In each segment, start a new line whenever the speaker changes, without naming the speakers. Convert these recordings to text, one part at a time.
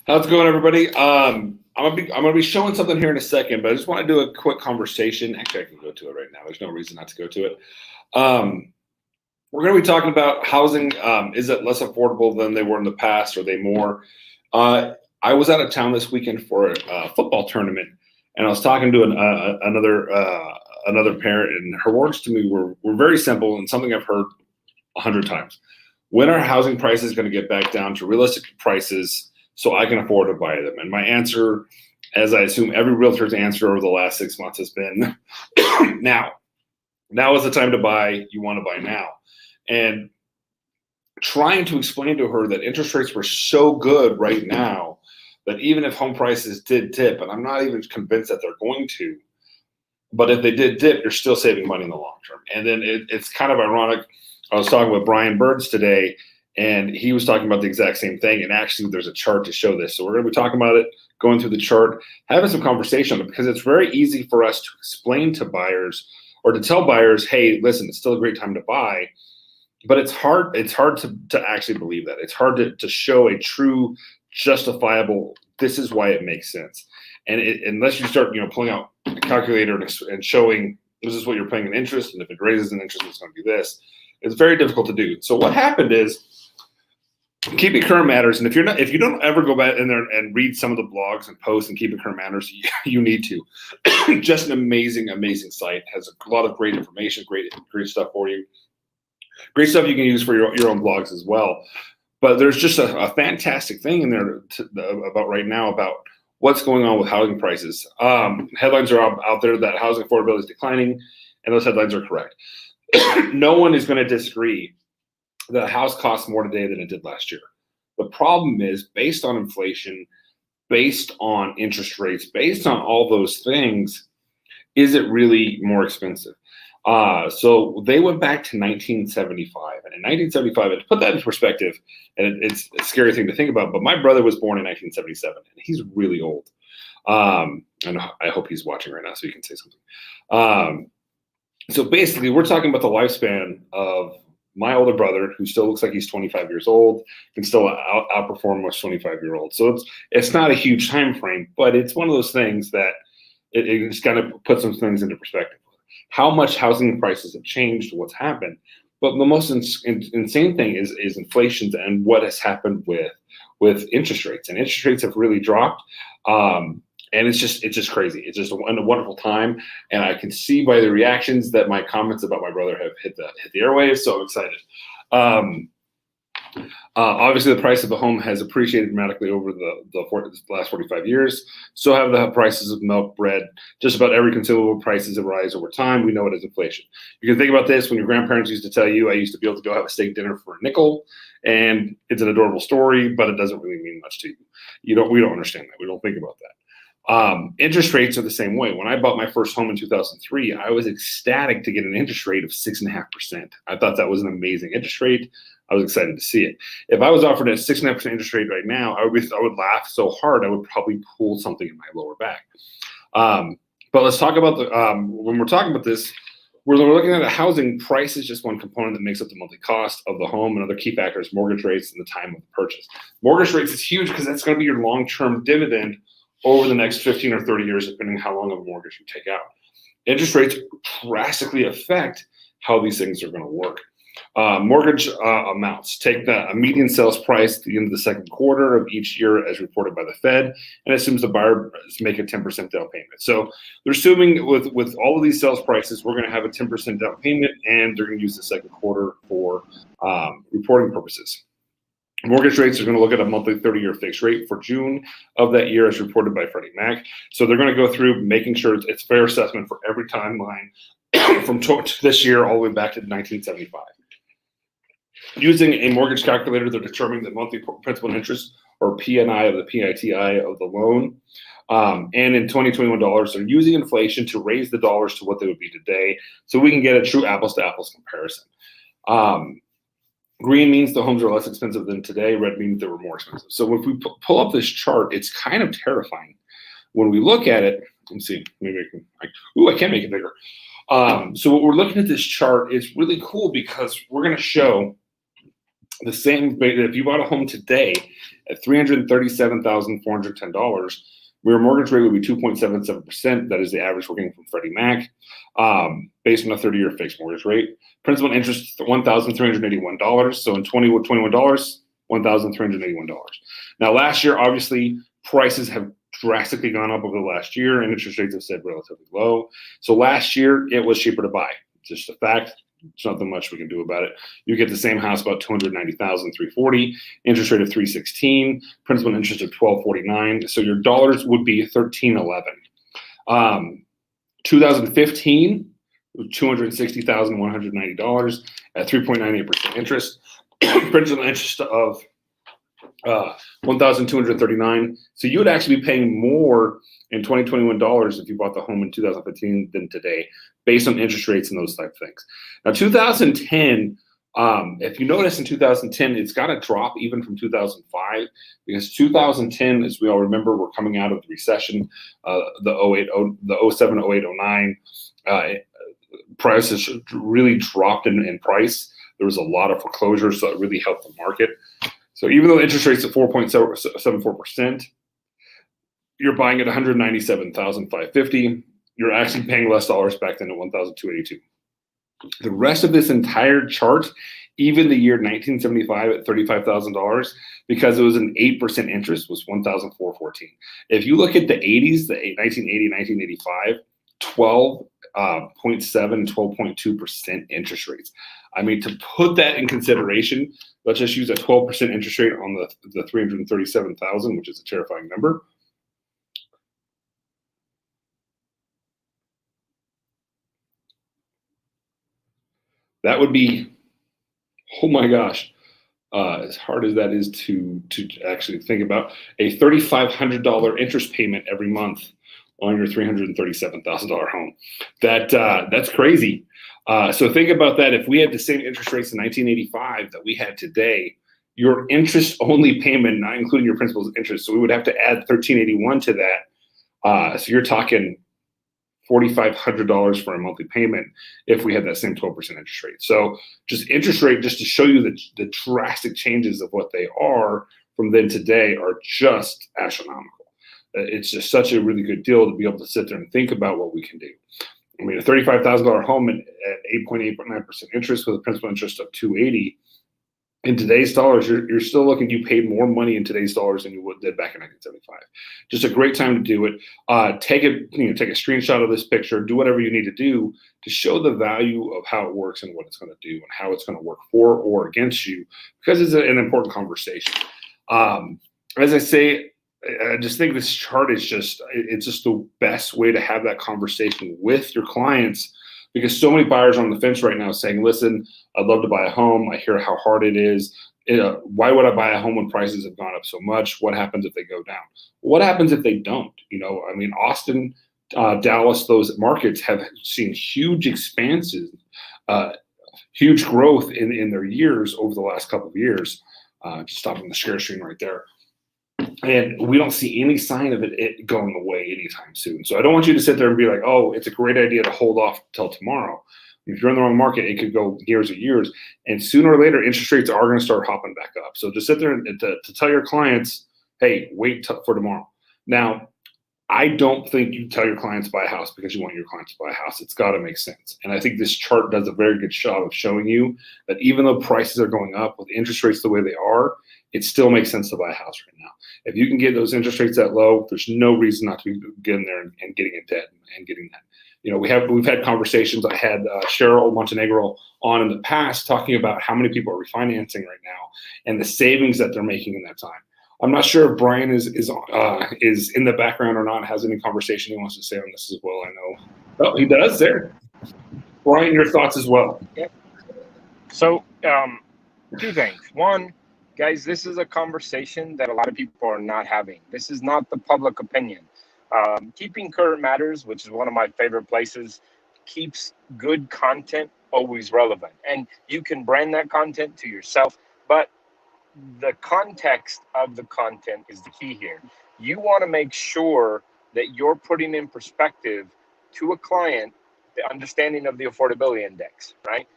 How's it going, everybody? I'm gonna be showing something here in a second, but I just want to do a quick conversation. Actually, I can go to it right now. There's no reason not to go to it. Um, we're gonna be talking about housing. Is it less affordable than they were in the past? Are they more? I was out of town this weekend for a football tournament, and I was talking to another parent, and her words to me were very simple and something I've heard 100 times. When are housing prices going to get back down to realistic prices so I can afford to buy them? And my answer, as I assume every realtor's answer over the last 6 months, has been now. Now is the time to buy. You want to buy now. And trying to explain to her that interest rates were so good right now that even if home prices did dip, and I'm not even convinced that they're going to, but if they did dip, you're still saving money in the long term. And then it's kind of ironic. I was talking with Brian Birds today, and he was talking about the exact same thing. And actually, there's a chart to show this. So we're going to be talking about it, going through the chart, having some conversation on it, because it's very easy for us to explain to buyers or to tell buyers, hey, listen, it's still a great time to buy. But it's hard to actually believe that. It's hard to show a true, justifiable, this is why it makes sense. And unless you start, pulling out a calculator and showing this is what you're paying in interest, and if it raises in interest, it's going to be this. It's very difficult to do. So what happened is, Keeping Current Matters, and if you don't ever go back in there and read some of the blogs and posts and Keeping Current Matters, you need to. Just an amazing site. Has a lot of great information, great stuff for you. Great stuff you can use for your own blogs as well. But there's just a fantastic thing in there about right now about what's going on with housing prices. Headlines are out there that housing affordability is declining, and those headlines are correct. No one is going to disagree that a house costs more today than it did last year. The problem is, based on inflation, based on interest rates, based on all those things, is it really more expensive? So they went back to 1975. And in 1975, and to put that in perspective, and it's a scary thing to think about, but my brother was born in 1977, and he's really old. And I hope he's watching right now so he can say something. So basically, we're talking about the lifespan of my older brother, who still looks like he's 25 years old, can still outperform most 25-year-olds. So it's not a huge time frame, but it's one of those things that it just kind of puts some things into perspective. How much housing prices have changed, what's happened. But the most insane thing is inflation and what has happened with interest rates. And interest rates have really dropped. And it's just crazy. It's just a wonderful time. And I can see by the reactions that my comments about my brother have hit the airwaves. So I'm excited. Obviously, the price of a home has appreciated dramatically over the last 45 years. So have the prices of milk, bread, just about every consumable prices rise over time. We know it as inflation. You can think about this when your grandparents used to tell you, I used to be able to go have a steak dinner for a nickel. And it's an adorable story, but it doesn't really mean much to you. We don't understand that. We don't think about that. Interest rates are the same way. When I bought my first home in 2003, I was ecstatic to get an interest rate of 6.5%. I thought that was an amazing interest rate. I was excited to see it. If I was offered a 6.5% interest rate right now, I would laugh so hard I would probably pull something in my lower back. But let's talk about when we're talking about this, we're looking at a housing price is just one component that makes up the monthly cost of the home. Another key factor is mortgage rates and the time of the purchase. Mortgage rates is huge because that's going to be your long-term dividend over the next 15 or 30 years, depending on how long of a mortgage you take out. Interest rates drastically affect how these things are going to work. Mortgage amounts. Take a median sales price at the end of the second quarter of each year as reported by the Fed, and assumes the buyer is making a 10% down payment. So they're assuming with all of these sales prices, we're going to have a 10% down payment, and they're going to use the second quarter for reporting purposes. Mortgage rates are going to look at a monthly 30-year fixed rate for June of that year as reported by Freddie Mac. So they're going to go through making sure it's fair assessment for every timeline from this year all the way back to 1975. Using a mortgage calculator, they're determining the monthly principal and interest, or PNI of the PITI of the loan. And in 2021 dollars, they're using inflation to raise the dollars to what they would be today so we can get a true apples-to-apples comparison. Green means the homes are less expensive than today. Red means they were more expensive. So if we pull up this chart, it's kind of terrifying. When we look at it, let's see, maybe I can make it bigger. So what we're looking at this chart is really cool because we're going to show The same, if you bought a home today at $337,410, your mortgage rate would be 2.77%. That is the average we're getting from Freddie Mac, based on a 30-year fixed mortgage rate. Principal and interest, $1,381. So in 2021 dollars, $1,381. Now, last year, obviously, prices have drastically gone up over the last year, and interest rates have stayed relatively low. So last year, it was cheaper to buy. Just a fact. There's nothing much we can do about it. You get the same house about $290,340, interest rate of 316, principal and interest of 1249. So your dollars would be 1311. 2015 was $260,190 at 3.98% interest, principal and interest of 1,239. So you would actually be paying more in 2021 dollars if you bought the home in 2015 than today, based on interest rates and those type of things. Now, 2010, if you notice in 2010, it's got to drop even from 2005, because 2010, as we all remember, we're coming out of the recession, the 07, 08, 09. Prices really dropped in price. There was a lot of foreclosures, so it really helped the market. So even though the interest rate's at 4.74%, you're buying at $197,550. You're actually paying less dollars back then at $1,282. The rest of this entire chart, even the year 1975 at $35,000, because it was an 8% interest, was $1,414. If you look at the 80s, the 1980, 1985, 12.7 and 12.2% interest rates. I mean, to put that in consideration, let's just use a 12% interest rate on the 337,000, which is a terrifying number. That would be, oh my gosh, as hard as that is to actually think about, a $3,500 interest payment every month on your $337,000 home. That's crazy. So think about that. If we had the same interest rates in 1985 that we had today, your interest only payment, not including your principal's interest, so we would have to add $1,381 to that. So you're talking $4,500 for a monthly payment if we had that same 12% interest rate. So just interest rate, just to show you the drastic changes of what they are from then to today, are just astronomical. It's just such a really good deal to be able to sit there and think about what we can do. I mean, a $35,000 home at 8.9% interest with a principal interest of $280. In today's dollars, you're still looking, you paid more money in today's dollars than you did back in 1975. Just a great time to do it. Take a screenshot of this picture, do whatever you need to do to show the value of how it works and what it's going to do and how it's going to work for or against you, because it's an important conversation. As I say, I just think this chart is it's just the best way to have that conversation with your clients, because so many buyers are on the fence right now saying, listen, I'd love to buy a home. I hear how hard it is. Why would I buy a home when prices have gone up so much? What happens if they go down? What happens if they don't? I mean, Austin, Dallas, those markets have seen huge expanses, huge growth in their years over the last couple of years. Just stopping the share screen right there. And we don't see any sign of it going away anytime soon. So I don't want you to sit there and be like, oh, it's a great idea to hold off till tomorrow. If you're in the wrong market, it could go years and years. And sooner or later, interest rates are going to start hopping back up. So just sit there and to tell your clients, hey, wait for tomorrow. Now, I don't think you tell your clients to buy a house because you want your clients to buy a house. It's got to make sense. And I think this chart does a very good job of showing you that even though prices are going up with interest rates the way they are, it still makes sense to buy a house right now. If you can get those interest rates that low, there's no reason not to be getting there and getting in debt and getting that. We've had conversations. I had Cheryl Montenegro on in the past talking about how many people are refinancing right now and the savings that they're making in that time. I'm not sure if Brian is in the background or not, has any conversation he wants to say on this as well. I know. Oh, he does there. Brian, your thoughts as well.
Yeah. So two things. One, guys, this is a conversation that a lot of people are not having. This is not the public opinion. Keeping Current Matters, which is one of my favorite places, keeps good content always relevant. And you can brand that content to yourself, but the context of the content is the key here. You want to make sure that you're putting in perspective to a client the understanding of the affordability index, right?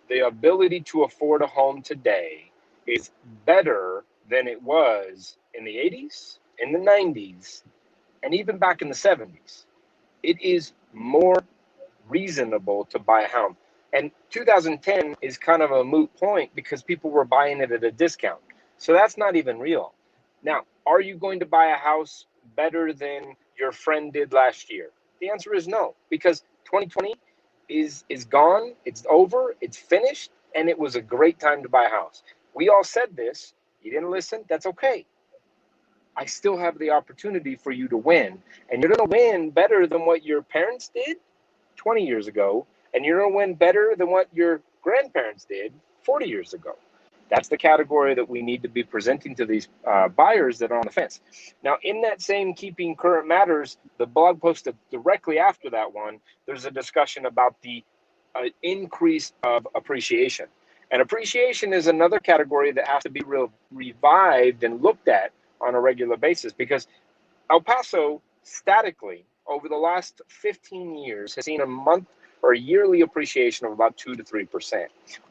The ability to afford a home today is better than it was in the 80s, in the 90s, and even back in the 70s. It is more reasonable to buy a home. And 2010 is kind of a moot point because people were buying it at a discount. So that's not even real. Now, are you going to buy a house better than your friend did last year? The answer is no, because 2020 is gone, it's over, it's finished, and it was a great time to buy a house. We all said this. You didn't listen, that's okay. I still have the opportunity for you to win, and you're going to win better than what your parents did 20 years ago, and you're going to win better than what your grandparents did 40 years ago. That's the category that we need to be presenting to these buyers that are on the fence. Now, in that same Keeping Current Matters, the blog post directly after that one, there's a discussion about the increase of appreciation. And appreciation is another category that has to be revived and looked at on a regular basis, because El Paso statically over the last 15 years has seen a month or a yearly appreciation of about 2 to 3%.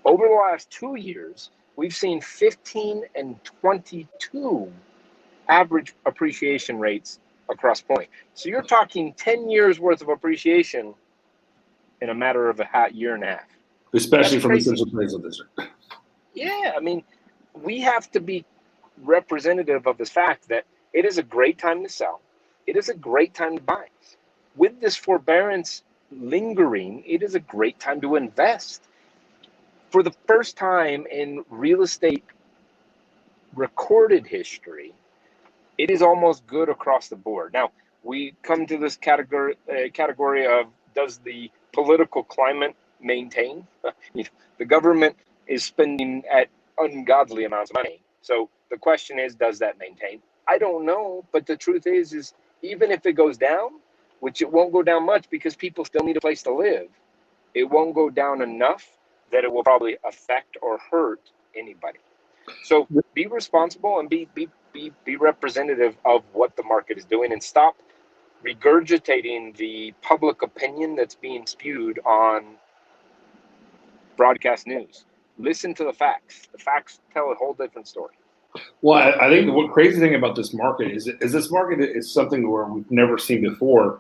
Over the last 2 years, we've seen 15 and 22 average appreciation rates across point. So you're talking 10 years worth of appreciation in a matter of a year and a half.
Especially from the Central Plains District.
Yeah, I mean, we have to be representative of the fact that it is a great time to sell. It is a great time to buy. With this forbearance lingering, it is a great time to invest. For the first time in real estate recorded history, it is almost good across the board. Now, we come to this category of, does the political climate maintain? The government is spending at ungodly amounts of money. So the question is, does that maintain? I don't know, but the truth is even if it goes down, which it won't go down much because people still need a place to live, it won't go down enough that it will probably affect or hurt anybody. So be responsible and be representative of what the market is doing, and stop regurgitating the public opinion that's being spewed on broadcast news. Listen to the facts. The facts tell a whole different story.
Well, I think the crazy thing about this market is this market is something where we've never seen before.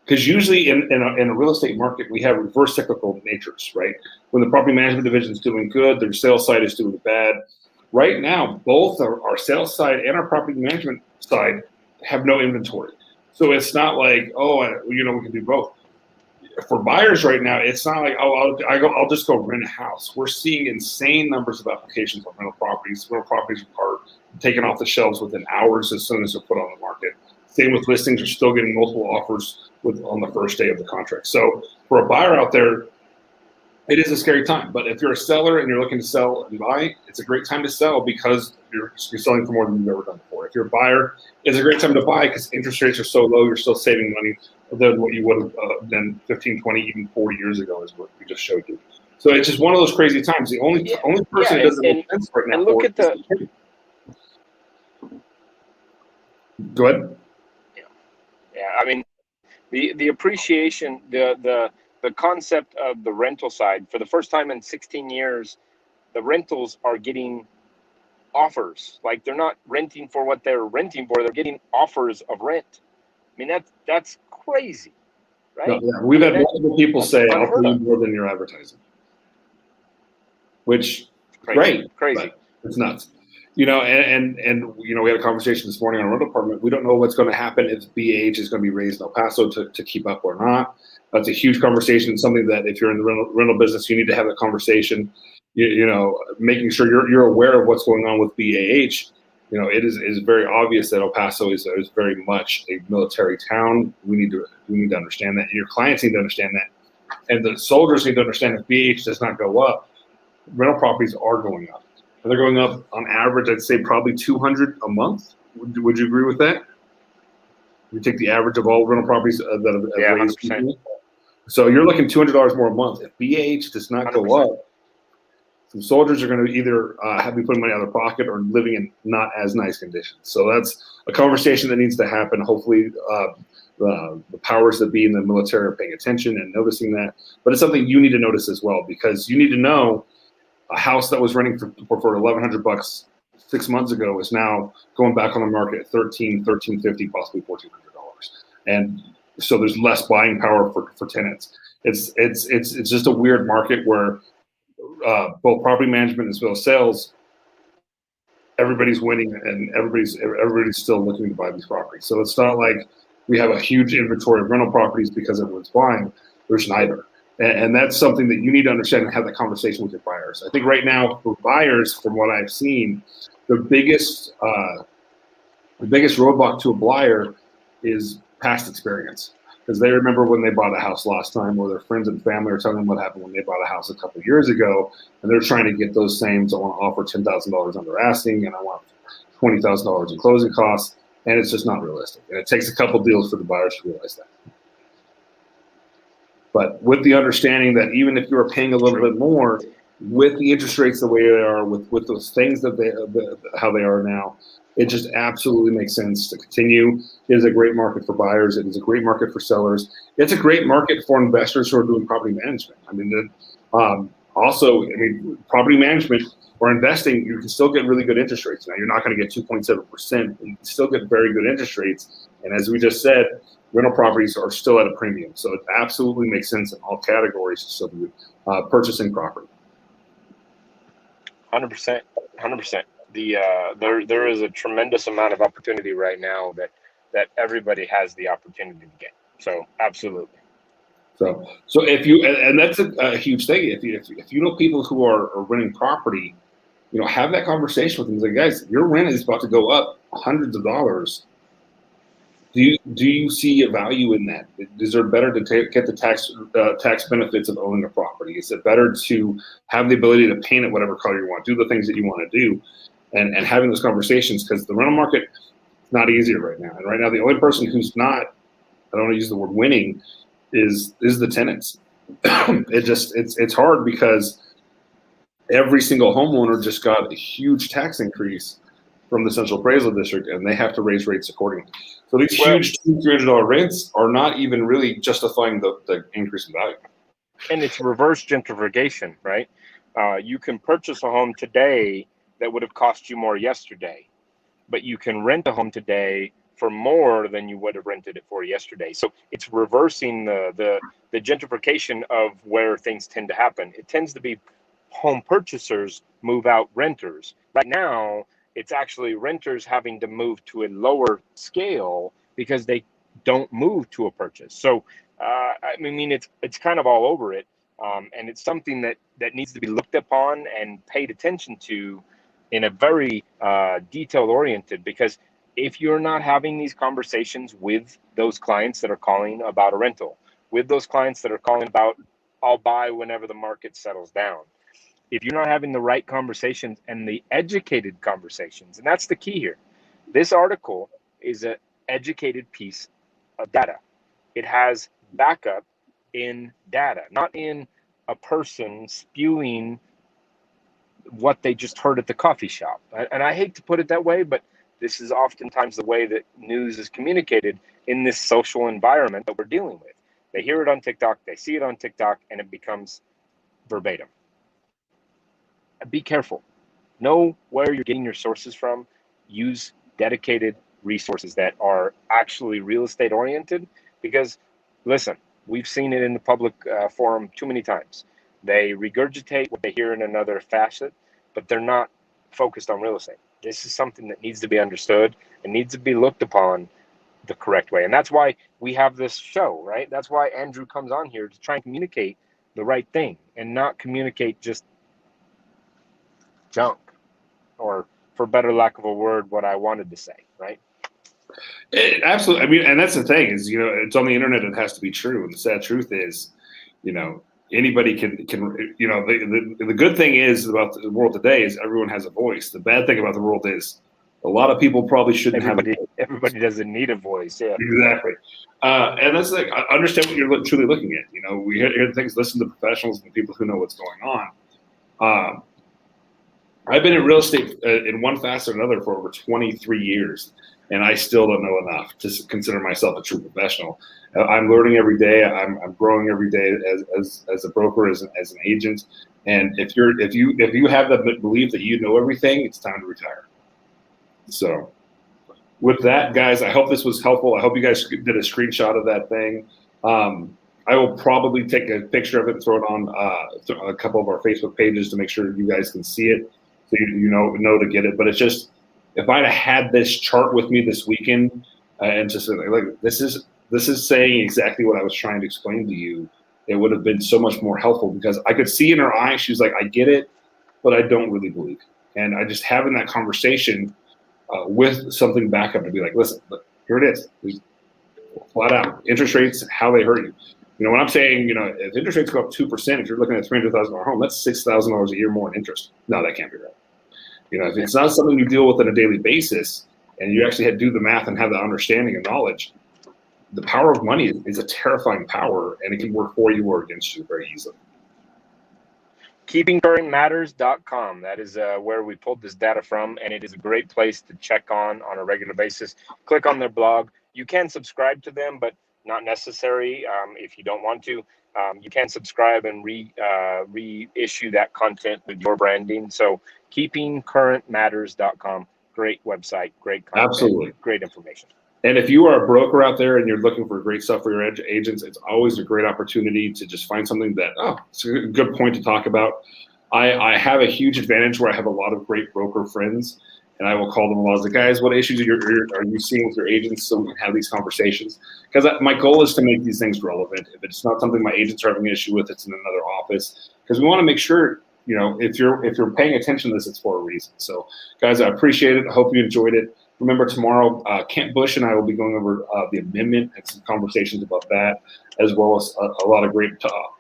Because usually in a real estate market, we have reverse cyclical natures, right? When the property management division is doing good, their sales side is doing bad. Right now, both our sales side and our property management side have no inventory. So it's not like, we can do both. For buyers right now, it's not like, I'll just go rent a house. We're seeing insane numbers of applications on rental properties. Rental properties are taken off the shelves within hours as soon as they're put on the market. Same with listings, are still getting multiple offers on the first day of the contract. So for a buyer out there, it is a scary time. But if you're a seller and you're looking to sell and buy, it's a great time to sell because you're selling for more than you've ever done before. If you're a buyer, it's a great time to buy because interest rates are so low, you're still saving money than what you would have done 15, 20, even 40 years ago is what we just showed you. So it's just one of those crazy times. The only person that doesn't make sense right now.
And look at the.
Go ahead.
Yeah, I mean, the appreciation, the concept of the rental side, for the first time in 16 years, the rentals are getting offers. Like, they're not renting for what they're renting for, they're getting offers of rent. I mean, that's crazy, right?
No, yeah. We've had multiple people say, I'll pay you more than you're advertising. Which, crazy. It's nuts. And we had a conversation this morning on our rental department. We don't know what's going to happen if BAH is going to be raised in El Paso to keep up or not. That's a huge conversation, something that if you're in the rental business, you need to have a conversation, making sure you're aware of what's going on with BAH. It is very obvious that El Paso is very much a military town. We need to understand that, and your clients need to understand that, and the soldiers need to understand if BAH does not go up, rental properties are going up. And they're going up on average, I'd say probably 200 a month. Would you agree with that? You take the average of all rental properties that have raised. 100%. So you're looking $200 more a month. If BAH does not 100%. Go up, some soldiers are going to either have to be putting money out of their pocket or living in not as nice conditions. So that's a conversation that needs to happen. Hopefully the powers that be in the military are paying attention and noticing that. But it's something you need to notice as well, because you need to know a house that was renting for $1,100 6 months ago is now going back on the market at $1350, possibly $1,400. And so there's less buying power for tenants. It's just a weird market where both property management as well as sales, everybody's winning and everybody's still looking to buy these properties. So it's not like we have a huge inventory of rental properties because everyone's buying. There's neither. And that's something that you need to understand and have that conversation with your buyers. I think right now for buyers, from what I've seen, the biggest roadblock to a buyer is past experience, because they remember when they bought a house last time, or their friends and family are telling them what happened when they bought a house a couple of years ago, and they're trying to get those same. I want to offer $10,000 under asking, and I want $20,000 in closing costs, and it's just not realistic. And it takes a couple deals for the buyers to realize that. But with the understanding that even if you're paying a little bit more, with the interest rates the way they are, with those things how they are now, it just absolutely makes sense to continue. It is a great market for buyers. It is a great market for sellers. It's a great market for investors who are doing property management. I mean, property management or investing, you can still get really good interest rates. Now, you're not going to get 2.7%, but you can still get very good interest rates. And as we just said, rental properties are still at a premium. So it absolutely makes sense in all categories to still be purchasing property.
100%. 100%. There is a tremendous amount of opportunity right now that everybody has the opportunity to get. So absolutely.
So if you, and that's a huge thing. If you know people who are renting property, have that conversation with them. Like, guys, your rent is about to go up hundreds of dollars. Do you see a value in that? Is it better to get the tax benefits of owning a property? Is it better to have the ability to paint it whatever color you want, do the things that you want to do, and having those conversations? Because the rental market is not easier right now. And right now, the only person who's not, I don't want to use the word winning, is the tenants. It's hard because every single homeowner just got a huge tax increase from the Central Appraisal District, and they have to raise rates accordingly. So these huge $200-$300 rents are not even really justifying the increase in value.
And it's reverse gentrification, right? You can purchase a home today that would have cost you more yesterday, but you can rent a home today for more than you would have rented it for yesterday. So it's reversing the gentrification of where things tend to happen. It tends to be home purchasers move out renters. Right now, it's actually renters having to move to a lower scale because they don't move to a purchase. So, it's kind of all over it. And it's something that needs to be looked upon and paid attention to in a very detail oriented, because if you're not having these conversations with those clients that are calling about a rental, with those clients that are calling about, I'll buy whenever the market settles down, if you're not having the right conversations and the educated conversations, and that's the key here. This article is an educated piece of data. It has backup in data, not in a person spewing what they just heard at the coffee shop. And I hate to put it that way, but this is oftentimes the way that news is communicated in this social environment that we're dealing with. They hear it on TikTok, they see it on TikTok, and it becomes verbatim. Be careful. Know where you're getting your sources from. Use dedicated resources that are actually real estate oriented, because listen, we've seen it in the public forum too many times. They regurgitate what they hear in another facet, but they're not focused on real estate. This is something that needs to be understood and needs to be looked upon the correct way. And that's why we have this show, right? That's why Andrew comes on here to try and communicate the right thing and not communicate just junk, or for better lack of a word, what I wanted to say, right?
Absolutely. I mean, and that's the thing is, it's on the internet. It has to be true. And the sad truth is, anybody can. The good thing is about the world today is everyone has a voice. The bad thing about the world is a lot of people probably shouldn't have.
Everybody doesn't need a voice. Yeah,
exactly. And that's like, I understand what you're truly looking at. We hear things, listen to professionals and people who know what's going on. I've been in real estate in one facet or another for over 23 years, and I still don't know enough to consider myself a true professional. I'm learning every day. I'm growing every day as a broker, as an agent, And if you have the belief that you know everything, it's time to retire. So with that, guys, I hope this was helpful. I hope you guys did a screenshot of that thing. I will probably take a picture of it and throw it on a couple of our Facebook pages to make sure you guys can see it, so you know to get it. But it's just, if I'd have had this chart with me this weekend and just like this is saying exactly what I was trying to explain to you, it would have been so much more helpful, because I could see in her eyes she was like, I get it, but I don't really believe. And I just having that conversation with something back up to be like, listen, look, here it is. Flat out, interest rates, how they hurt you. When I'm saying, if interest rates go up 2%, if you're looking at $300,000 home, that's $6,000 a year more in interest. No, that can't be right. If it's not something you deal with on a daily basis, and you actually do the math and have the understanding and knowledge, the power of money is a terrifying power, and it can work for you or against you very easily.
KeepingCurrentMatters.com. That is where we pulled this data from, and it is a great place to check on a regular basis. Click on their blog. You can subscribe to them, but not necessary. If you don't want to, you can subscribe and reissue that content with your branding. So KeepingCurrentMatters.com. Great website, great content,
absolutely
great information.
And if you are a broker out there and you're looking for great stuff for your agents, it's always a great opportunity to just find something that, it's a good point to talk about. I have a huge advantage where I have a lot of great broker friends, and I will call them a lot. I was like, guys, what issues are you seeing with your agents, so we can have these conversations? Because my goal is to make these things relevant. If it's not something my agents are having an issue with, it's in another office. Because we want to make sure, if you're paying attention to this, it's for a reason. So, guys, I appreciate it. I hope you enjoyed it. Remember, tomorrow, Kent Bush and I will be going over the amendment and some conversations about that, as well as a lot of great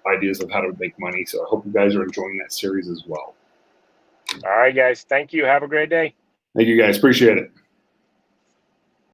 ideas of how to make money. So I hope you guys are enjoying that series as well.
All right, guys. Thank you. Have a great day.
Thank you, guys. Appreciate it.